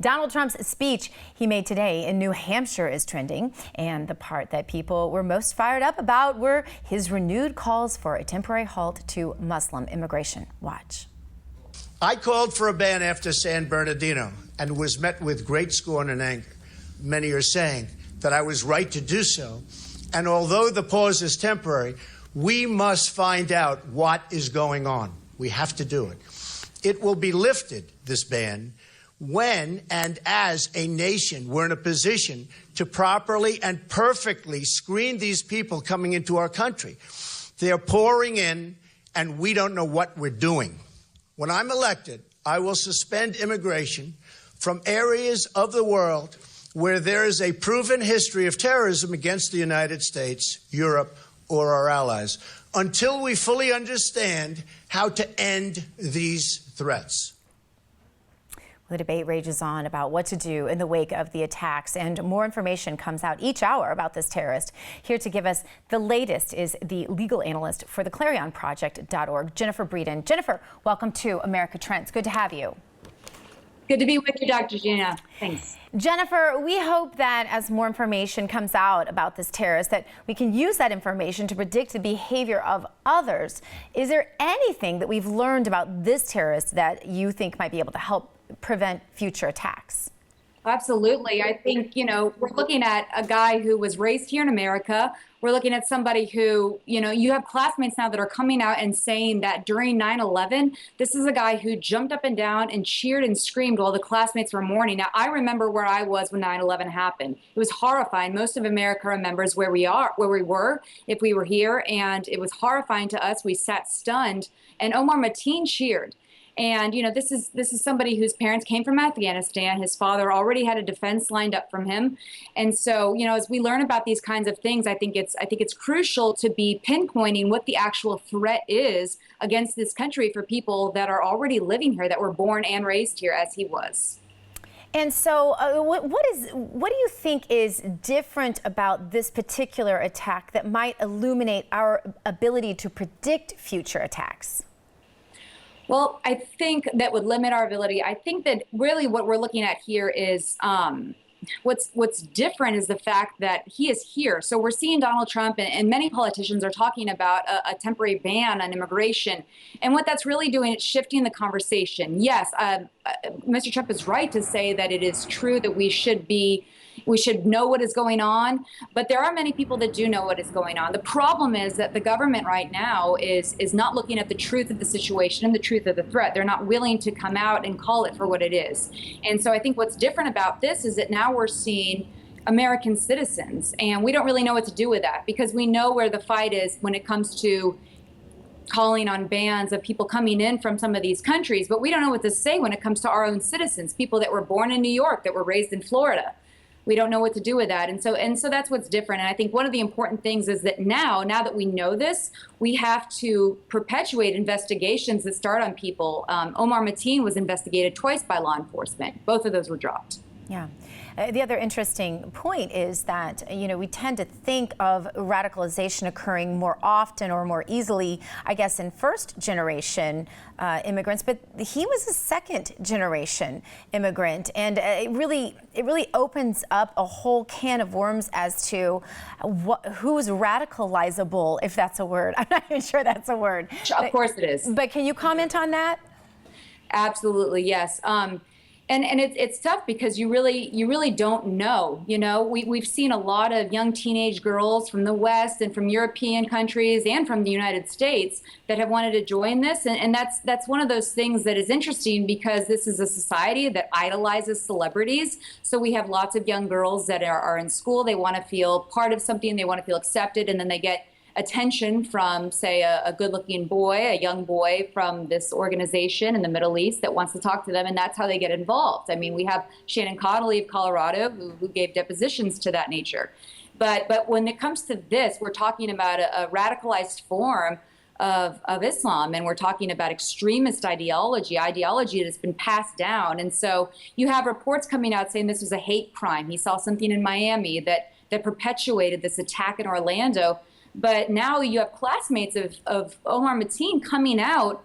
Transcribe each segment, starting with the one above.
Donald Trump's speech he made today in New Hampshire is trending, and the part that people were most fired up about were his renewed calls for a temporary halt to Muslim immigration. Watch. I called for a ban after San Bernardino and was met with great scorn and anger. Many are saying that I was right to do so. And although the pause is temporary, we must find out what is going on. We have to do it. It will be lifted, this ban, when and as a nation we're in a position to properly and perfectly screen these people coming into our country. They're pouring in, and we don't know what we're doing. When I'm elected, I will suspend immigration from areas of the world where there is a proven history of terrorism against the United States, Europe, or our allies, until we fully understand how to end these threats. The debate rages on about what to do in the wake of the attacks, and more information comes out each hour about this terrorist. Here to give us the latest is the legal analyst for the ClarionProject.org, Jennifer Breedon. Jennifer, welcome to America Trends. Good to have you. Good to be with you, Dr. Gina. Thanks. Jennifer, we hope that as more information comes out about this terrorist, that we can use that information to predict the behavior of others. Is there anything that we've learned about this terrorist that you think might be able to help prevent future attacks? Absolutely. I think, we're looking at a guy who was raised here in America. We're looking at somebody who, you have classmates now that are coming out and saying that during 9/11, this is a guy who jumped up and down and cheered and screamed while the classmates were mourning. Now, I remember where I was when 9/11 happened. It was horrifying. Most of America remembers where we were, if we were here, and it was horrifying to us. We sat stunned, and Omar Mateen cheered. And, this is somebody whose parents came from Afghanistan. His father already had a defense lined up from him. And so, as we learn about these kinds of things, I think it's crucial to be pinpointing what the actual threat is against this country for people that are already living here, that were born and raised here as he was. And so what do you think is different about this particular attack that might illuminate our ability to predict future attacks? Well, I think that would limit our ability. I think that really what we're looking at here is what's different is the fact that he is here. So we're seeing Donald Trump and many politicians are talking about a temporary ban on immigration. And what that's really doing, it's shifting the conversation. Yes, Mr. Trump is right to say that it is true that we should know what is going on, but there are many people that do know what is going on. The problem is that the government right now is not looking at the truth of the situation and the truth of the threat. They're not willing to come out and call it for what it is. And so I think what's different about this is that now we're seeing American citizens, and we don't really know what to do with that, because we know where the fight is when it comes to calling on bans of people coming in from some of these countries, but we don't know what to say when it comes to our own citizens, people that were born in New York, that were raised in Florida. We don't know what to do with that. And so that's what's different. And I think one of the important things is that now that we know this, we have to perpetuate investigations that start on people. Omar Mateen was investigated twice by law enforcement. Both of those were dropped. Yeah. The other interesting point is that, we tend to think of radicalization occurring more often or more easily, I guess, in first-generation immigrants. But he was a second-generation immigrant, and it really opens up a whole can of worms as to who's radicalizable, if that's a word. I'm not even sure that's a word. Of course it is. But can you comment on that? Absolutely, yes. And it's tough because you really don't know. We've seen a lot of young teenage girls from the West and from European countries and from the United States that have wanted to join this. And that's one of those things that is interesting, because this is a society that idolizes celebrities. So we have lots of young girls that are in school. They want to feel part of something. They want to feel accepted. And then they get attention from, say, a good-looking boy, a young boy from this organization in the Middle East that wants to talk to them, and that's how they get involved. I mean, we have Shannon Connolly of Colorado who gave depositions to that nature. But when it comes to this, we're talking about a radicalized form of Islam, and we're talking about extremist ideology that's been passed down. And so you have reports coming out saying this was a hate crime. He saw something in Miami that perpetuated this attack in Orlando. But now you have classmates of Omar Mateen coming out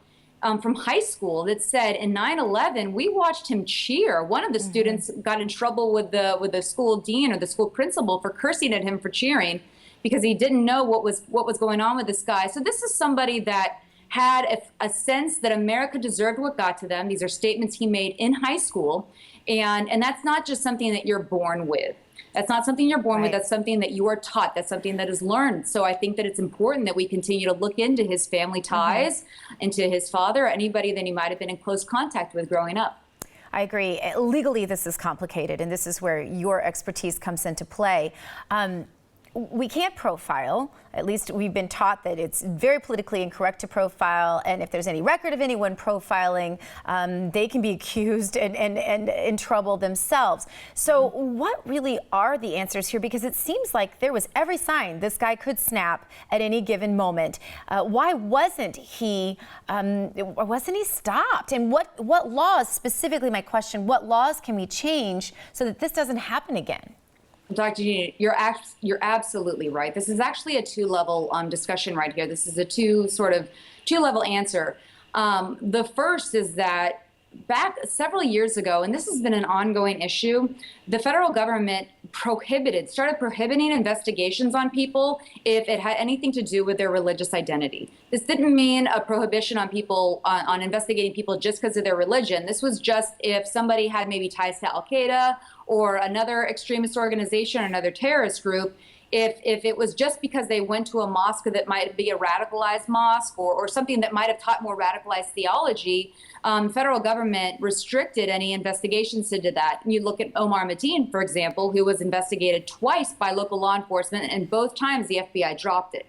from high school that said in 9/11 we watched him cheer. One of the students got in trouble with the school dean or the school principal for cursing at him for cheering because he didn't know what was going on with this guy. So this is somebody that had a sense that America deserved what got to them. These are statements he made in high school, and that's not just something that you're born with. That's not something you're born with. That's something that you are taught. That's something that is learned. So I think that it's important that we continue to look into his family ties, into his father, or anybody that he might have been in close contact with growing up. I agree. Legally, this is complicated, and this is where your expertise comes into play. We can't profile. At least we've been taught that it's very politically incorrect to profile, and if there's any record of anyone profiling, they can be accused and in trouble themselves. So what really are the answers here? Because it seems like there was every sign this guy could snap at any given moment. Why wasn't he stopped? And what laws, specifically my question, what laws can we change so that this doesn't happen again? Dr. Gina, you're absolutely right. This is actually a two-level discussion right here. This is a two-level answer. The first is that back several years ago, and this has been an ongoing issue, the federal government started prohibiting investigations on people if it had anything to do with their religious identity. This didn't mean a prohibition on people, on investigating people just because of their religion. This was just if somebody had maybe ties to Al-Qaeda or another extremist organization or another terrorist group. If it was just because they went to a mosque that might be a radicalized mosque or something that might have taught more radicalized theology, federal government restricted any investigations into that. And you look at Omar Mateen, for example, who was investigated twice by local law enforcement, and both times the FBI dropped it.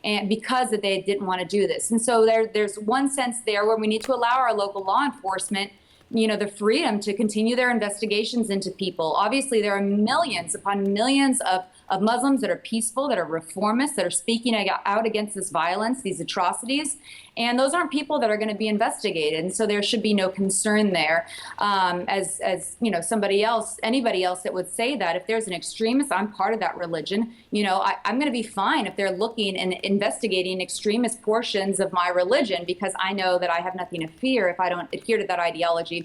And because they didn't want to do this. And so there's one sense there where we need to allow our local law enforcement the freedom to continue their investigations into people. Obviously, there are millions upon millions of Muslims that are peaceful, that are reformists, that are speaking out against this violence, these atrocities. And those aren't people that are going to be investigated. And so there should be no concern there. As anybody else that would say that if there's an extremist, I'm part of that religion, I'm going to be fine if they're looking and investigating extremist portions of my religion because I know that I have nothing to fear if I don't adhere to that ideology.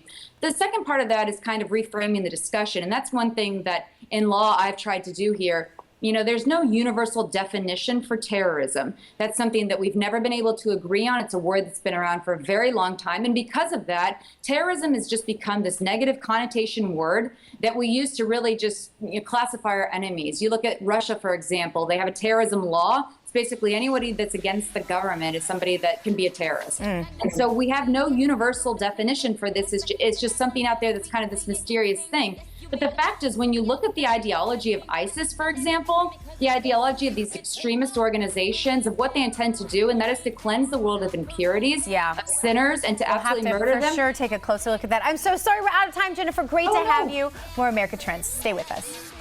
The second part of that is kind of reframing the discussion. And that's one thing that in law I've tried to do here. There's no universal definition for terrorism. That's something that we've never been able to agree on. It's a word that's been around for a very long time. And because of that, terrorism has just become this negative connotation word that we use to really just classify our enemies. You look at Russia, for example, they have a terrorism law. It's basically anybody that's against the government is somebody that can be a terrorist. And so we have no universal definition for this. It's just something out there that's kind of this mysterious thing. But the fact is, when you look at the ideology of ISIS, for example, the ideology of these extremist organizations, of what they intend to do, and that is to cleanse the world of impurities, of sinners, and to absolutely murder them. For sure, take a closer look at that. I'm so sorry we're out of time, Jennifer. Great to have you. More America Trends. Stay with us.